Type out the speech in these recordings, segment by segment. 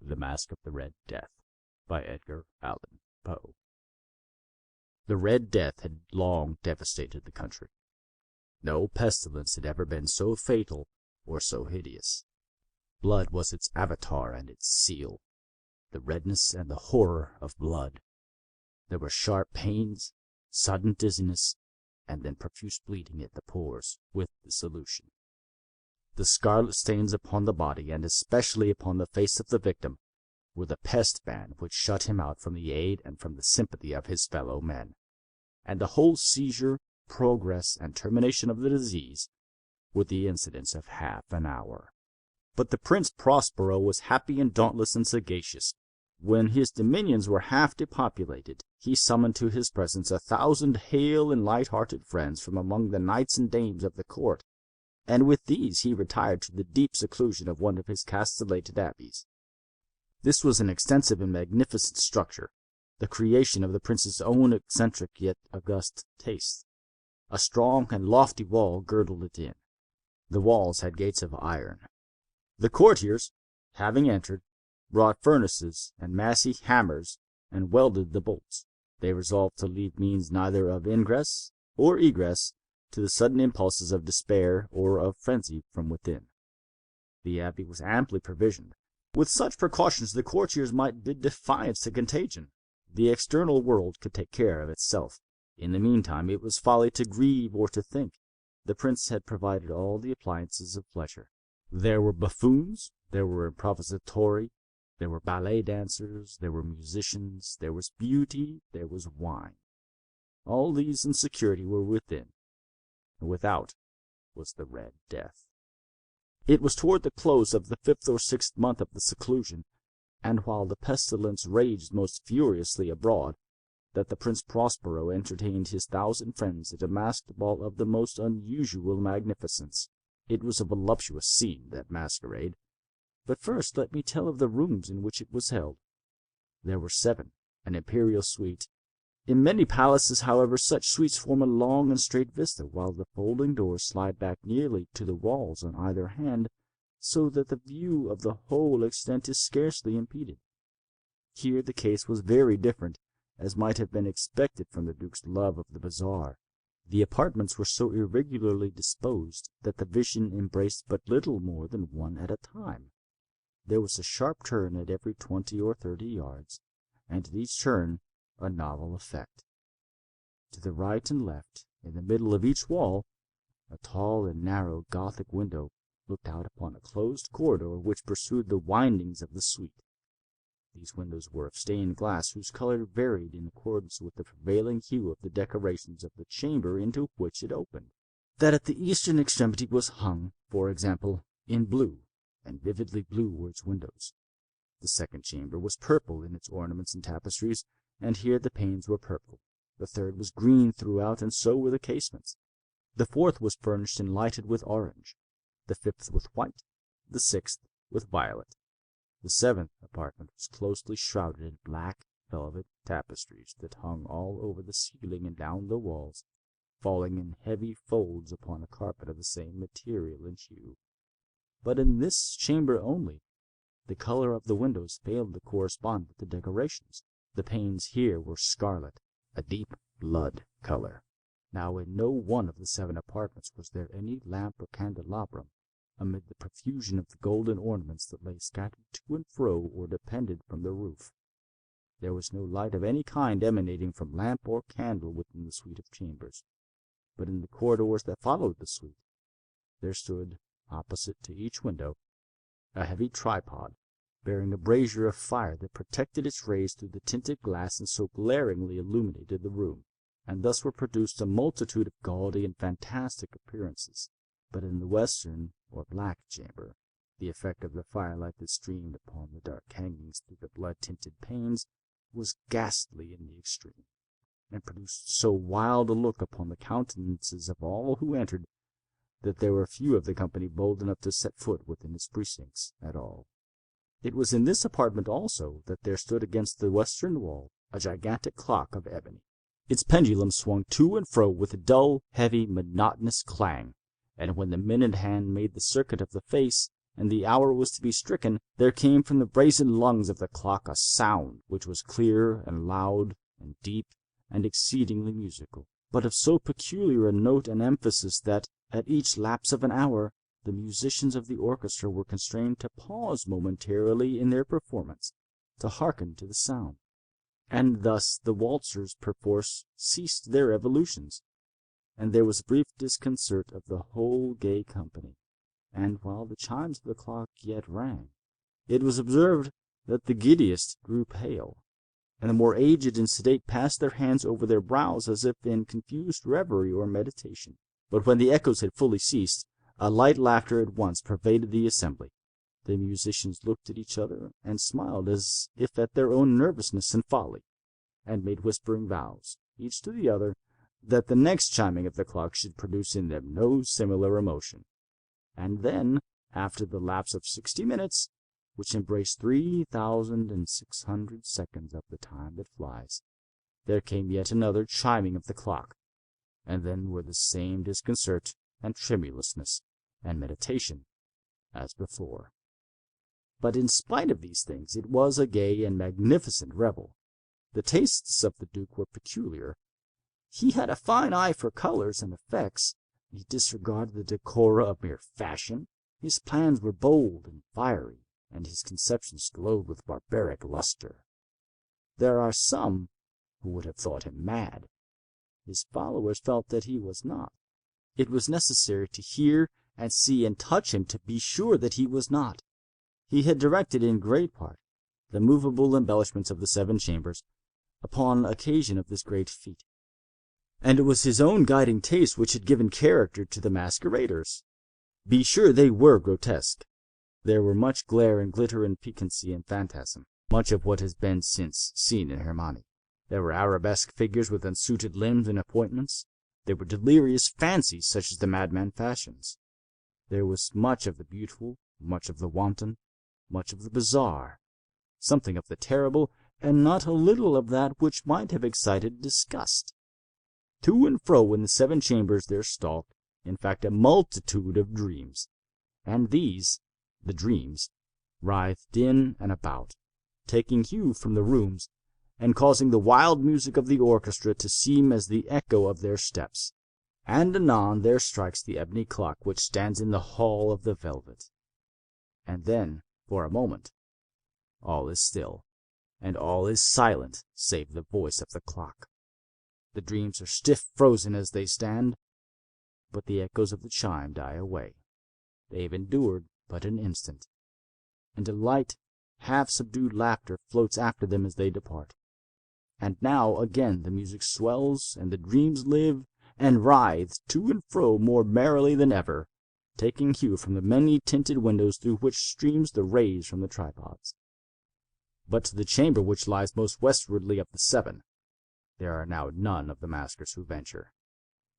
The Masque of the Red Death by Edgar Allan Poe. The Red Death had long devastated the country. No pestilence had ever been so fatal or so hideous. Blood was its avatar and its seal, the redness and the horror of blood. There were sharp pains, sudden dizziness, and then profuse bleeding at the pores, with the solution. The scarlet stains upon the body, and especially upon the face of the victim, were the pest ban which shut him out from the aid and from the sympathy of his fellow men. And the whole seizure, progress, and termination of the disease were the incidents of half an hour. But the Prince Prospero was happy and dauntless and sagacious. When his dominions were half depopulated, he summoned to his presence 1,000 hale and light-hearted friends from among the knights and dames of the court, and with these he retired to the deep seclusion of one of his castellated abbeys. This was an extensive and magnificent structure, the creation of the prince's own eccentric yet august taste. A strong and lofty wall girdled it in. The walls had gates of iron. The courtiers, having entered, brought furnaces and massy hammers and welded the bolts. They resolved to leave means neither of ingress or egress to the sudden impulses of despair or of frenzy from within. The abbey was amply provisioned. With such precautions the courtiers might bid defiance to contagion. The external world could take care of itself. In the meantime it was folly to grieve or to think. The prince had provided all the appliances of pleasure. There were buffoons, there were improvisatori, there were ballet dancers, there were musicians, there was beauty, there was wine. All these in security were within, and without was the Red Death. It was toward the close of the 5th or 6th month of the seclusion, and while the pestilence raged most furiously abroad, that the Prince Prospero entertained his 1,000 friends at a masked ball of the most unusual magnificence. It was a voluptuous scene, that masquerade. But first let me tell of the rooms in which it was held. There were 7, an imperial suite. In many palaces, however, such suites form a long and straight vista, while the folding doors slide back nearly to the walls on either hand, so that the view of the whole extent is scarcely impeded. Here the case was very different, as might have been expected from the Duke's love of the bizarre. The apartments were so irregularly disposed that the vision embraced but little more than one at a time. There was a sharp turn at every 20 or 30 yards, and at each turn a novel effect. To the right and left, in the middle of each wall, a tall and narrow Gothic window looked out upon a closed corridor which pursued the windings of the suite. These windows were of stained glass, whose color varied in accordance with the prevailing hue of the decorations of the chamber into which it opened. That at the eastern extremity was hung, for example, in blue, and vividly blue were its windows. The second chamber was purple in its ornaments and tapestries, and here the panes were purple. The third was green throughout, and so were the casements. The fourth was furnished and lighted with orange, the fifth with white, the sixth with violet. The 7th apartment was closely shrouded in black velvet tapestries that hung all over the ceiling and down the walls, falling in heavy folds upon a carpet of the same material and hue. But in this chamber only, the color of the windows failed to correspond with the decorations. The panes here were scarlet, a deep blood color. Now in no one of the 7 apartments was there any lamp or candelabrum, amid the profusion of the golden ornaments that lay scattered to and fro or depended from the roof. There was no light of any kind emanating from lamp or candle within the suite of chambers, but in the corridors that followed the suite, there stood, opposite to each window, a heavy tripod, bearing a brazier of fire that protected its rays through the tinted glass and so glaringly illuminated the room, and thus were produced a multitude of gaudy and fantastic appearances. But in the western or black chamber, the effect of the firelight that streamed upon the dark hangings through the blood-tinted panes was ghastly in the extreme, and produced so wild a look upon the countenances of all who entered, that there were few of the company bold enough to set foot within its precincts at all. It was in this apartment also that there stood against the western wall a gigantic clock of ebony. Its pendulum swung to and fro with a dull, heavy, monotonous clang, and when the minute hand made the circuit of the face, and the hour was to be stricken, there came from the brazen lungs of the clock a sound which was clear and loud and deep and exceedingly musical, but of so peculiar a note and emphasis that, at each lapse of an hour, the musicians of the orchestra were constrained to pause momentarily in their performance, to hearken to the sound. And thus the waltzers perforce ceased their evolutions, and there was brief disconcert of the whole gay company. And while the chimes of the clock yet rang, it was observed that the giddiest grew pale, and the more aged and sedate passed their hands over their brows as if in confused reverie or meditation. But when the echoes had fully ceased, a light laughter at once pervaded the assembly. The musicians looked at each other and smiled as if at their own nervousness and folly, and made whispering vows, each to the other, that the next chiming of the clock should produce in them no similar emotion. And then, after the lapse of 60 minutes, which embraced 3,600 seconds of the time that flies, there came yet another chiming of the clock, and then were the same disconcert and tremulousness and meditation as before. But in spite of these things, it was a gay and magnificent revel. The tastes of the Duke were peculiar. He had a fine eye for colors and effects. He disregarded the decora of mere fashion. His plans were bold and fiery, and his conceptions glowed with barbaric luster. There are some who would have thought him mad. His followers felt that he was not. It was necessary to hear and see and touch him to be sure that he was not. He had directed in great part the movable embellishments of the 7 chambers upon occasion of this great feat, and it was his own guiding taste which had given character to the masqueraders. Be sure they were grotesque. There were much glare and glitter and piquancy and phantasm, much of what has been since seen in Hermione. There were arabesque figures with unsuited limbs and appointments. There were delirious fancies such as the madman fashions. There was much of the beautiful, much of the wanton, much of the bizarre, something of the terrible, and not a little of that which might have excited disgust. To and fro in the 7 chambers there stalked, in fact, a multitude of dreams, and these, the dreams, writhed in and about, taking hue from the rooms, and causing the wild music of the orchestra to seem as the echo of their steps. And anon there strikes the ebony clock which stands in the hall of the velvet. And then, for a moment, all is still, and all is silent save the voice of the clock. The dreams are stiff frozen as they stand, but the echoes of the chime die away. They have endured but an instant, and a light, half-subdued laughter floats after them as they depart. And now again the music swells, and the dreams live, and writhe to and fro more merrily than ever, taking hue from the many-tinted windows through which streams the rays from the tripods. But to the chamber which lies most westwardly of the 7, there are now none of the maskers who venture,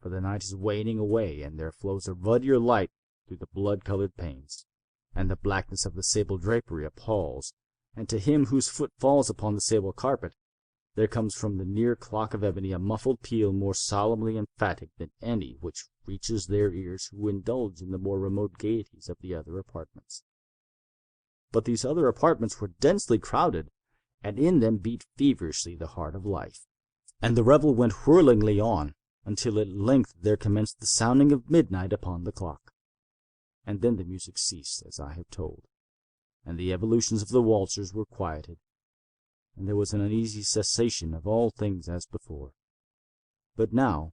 for the night is waning away, and there flows a ruddier light through the blood-colored panes, and the blackness of the sable drapery appalls, and to him whose foot falls upon the sable carpet, there comes from the near clock of ebony a muffled peal more solemnly emphatic than any which reaches their ears who indulge in the more remote gaieties of the other apartments. But these other apartments were densely crowded, and in them beat feverishly the heart of life, and the revel went whirlingly on, until at length there commenced the sounding of midnight upon the clock. And then the music ceased, as I have told, and the evolutions of the waltzers were quieted, and there was an uneasy cessation of all things as before. But now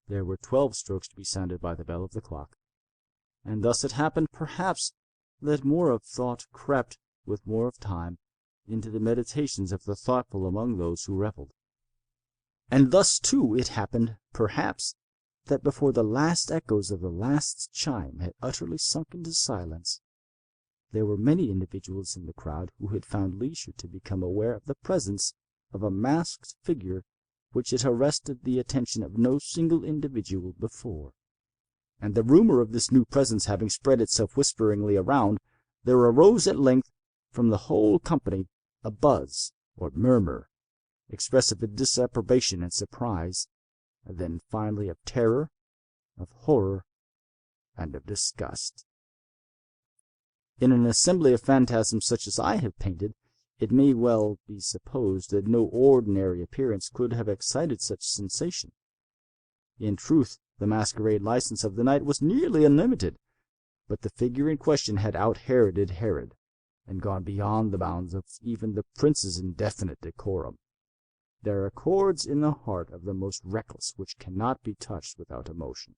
there were 12 strokes to be sounded by the bell of the clock, and thus it happened, perhaps, that more of thought crept, with more of time, into the meditations of the thoughtful among those who revelled. And thus, too, it happened, perhaps, that before the last echoes of the last chime had utterly sunk into silence, there were many individuals in the crowd who had found leisure to become aware of the presence of a masked figure which had arrested the attention of no single individual before. And the rumor of this new presence having spread itself whisperingly around, there arose at length from the whole company a buzz or murmur, expressive of disapprobation and surprise, and then finally of terror, of horror, and of disgust. In an assembly of phantasms such as I have painted, it may well be supposed that no ordinary appearance could have excited such sensation. In truth, the masquerade license of the night was nearly unlimited, but the figure in question had out-Heroded Herod, and gone beyond the bounds of even the prince's indefinite decorum. There are chords in the heart of the most reckless which cannot be touched without emotion,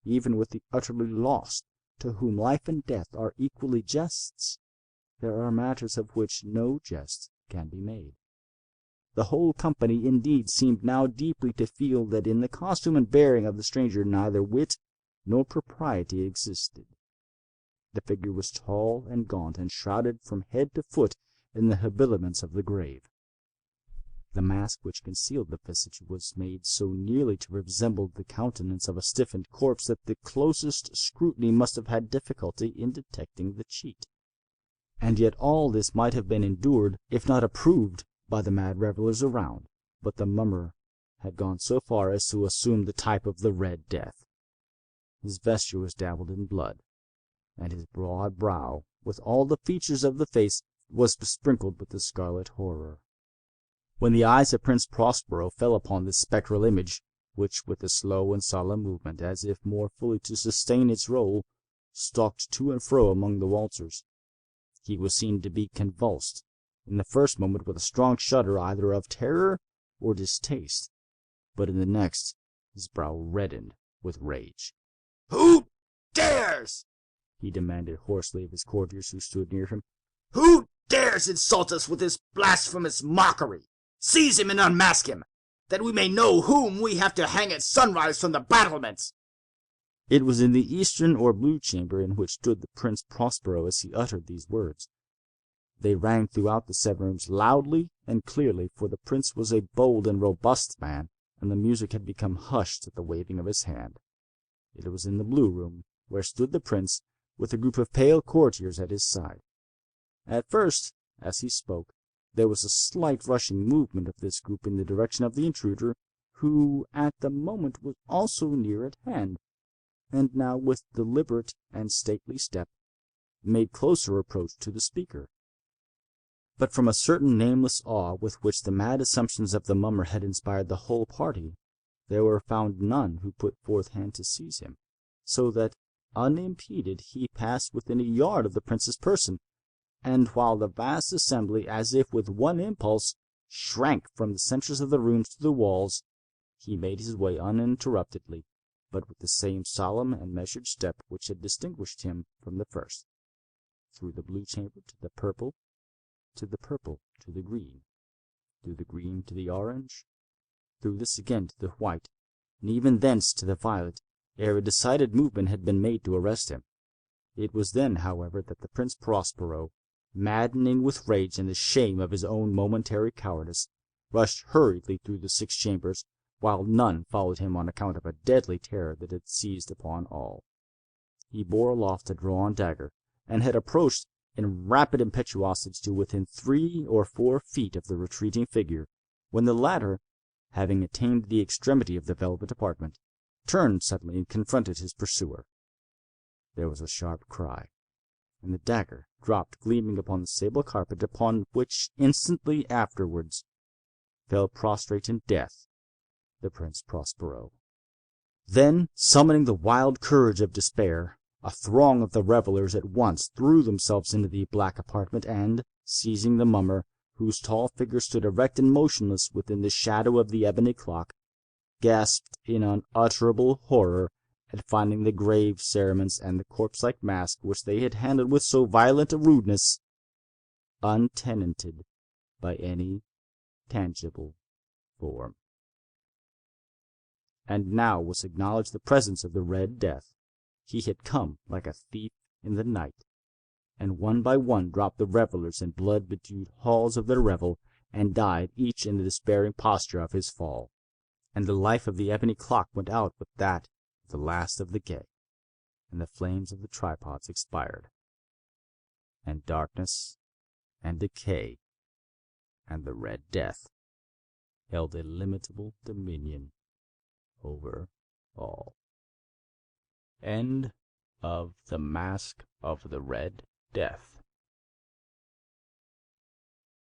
even with the utterly lost, to whom life and death are equally jests. There are matters of which no jest can be made. The whole company, indeed, seemed now deeply to feel that in the costume and bearing of the stranger neither wit nor propriety existed. The figure was tall and gaunt, and shrouded from head to foot in the habiliments of the grave. The mask which concealed the visage was made so nearly to resemble the countenance of a stiffened corpse that the closest scrutiny must have had difficulty in detecting the cheat. And yet all this might have been endured, if not approved, by the mad revelers around, but the mummer had gone so far as to assume the type of the Red Death. His vesture was dabbled in blood, and his broad brow, with all the features of the face, was besprinkled with the scarlet horror. When the eyes of Prince Prospero fell upon this spectral image, which with a slow and solemn movement, as if more fully to sustain its role, stalked to and fro among the waltzers, he was seen to be convulsed, in the first moment with a strong shudder either of terror or distaste, but in the next his brow reddened with rage. "Who dares?" he demanded hoarsely of his courtiers who stood near him. "Who dares insult us with this blasphemous mockery? Seize him and unmask him, that we may know whom we have to hang at sunrise from the battlements." It was in the eastern or blue chamber in which stood the Prince Prospero as he uttered these words. They rang throughout the 7 rooms loudly and clearly, for the prince was a bold and robust man, and the music had become hushed at the waving of his hand. It was in the blue room, where stood the prince, with a group of pale courtiers at his side. At first, as he spoke, there was a slight rushing movement of this group in the direction of the intruder, who at the moment was also near at hand, and now with deliberate and stately step made closer approach to the speaker. But from a certain nameless awe with which the mad assumptions of the mummer had inspired the whole party, there were found none who put forth hand to seize him, so that, unimpeded, he passed within a yard of the prince's person, and while the vast assembly, as if with one impulse, shrank from the centres of the rooms to the walls, he made his way uninterruptedly, but with the same solemn and measured step which had distinguished him from the first, through the blue chamber to the purple, to the purple to the green, through the green to the orange, through this again to the white, and even thence to the violet, ere a decided movement had been made to arrest him. It was then, however, that the Prince Prospero, maddening with rage and the shame of his own momentary cowardice, rushed hurriedly through the 6 chambers, while none followed him on account of a deadly terror that had seized upon all. He bore aloft a drawn dagger, and had approached in rapid impetuosity to within 3 or 4 feet of the retreating figure, when the latter, having attained the extremity of the velvet apartment, turned suddenly and confronted his pursuer. There was a sharp cry, and the dagger dropped gleaming upon the sable carpet, upon which instantly afterwards fell prostrate in death the Prince Prospero. Then, summoning the wild courage of despair, a throng of the revelers at once threw themselves into the black apartment, and, seizing the mummer, whose tall figure stood erect and motionless within the shadow of the ebony clock, gasped in unutterable horror at finding the grave cerements and the corpse-like mask which they had handled with so violent a rudeness untenanted by any tangible form. And now was acknowledged the presence of the Red Death. He had come like a thief in the night, and one by one dropped the revelers in blood-bedewed halls of their revel, and died each in the despairing posture of his fall. And the life of the ebony clock went out with that of the last of the gay, and the flames of the tripods expired, and darkness and decay and the Red Death held illimitable dominion over all. End of The Masque of the Red death.